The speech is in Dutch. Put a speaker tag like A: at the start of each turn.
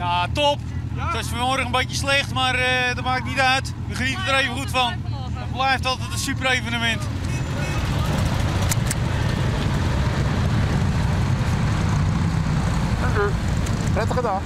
A: Ja, top. Het is vanmorgen een beetje slecht, maar dat maakt niet uit. We genieten er even goed van. Het blijft altijd een super evenement.
B: Dank u. Prettige dag.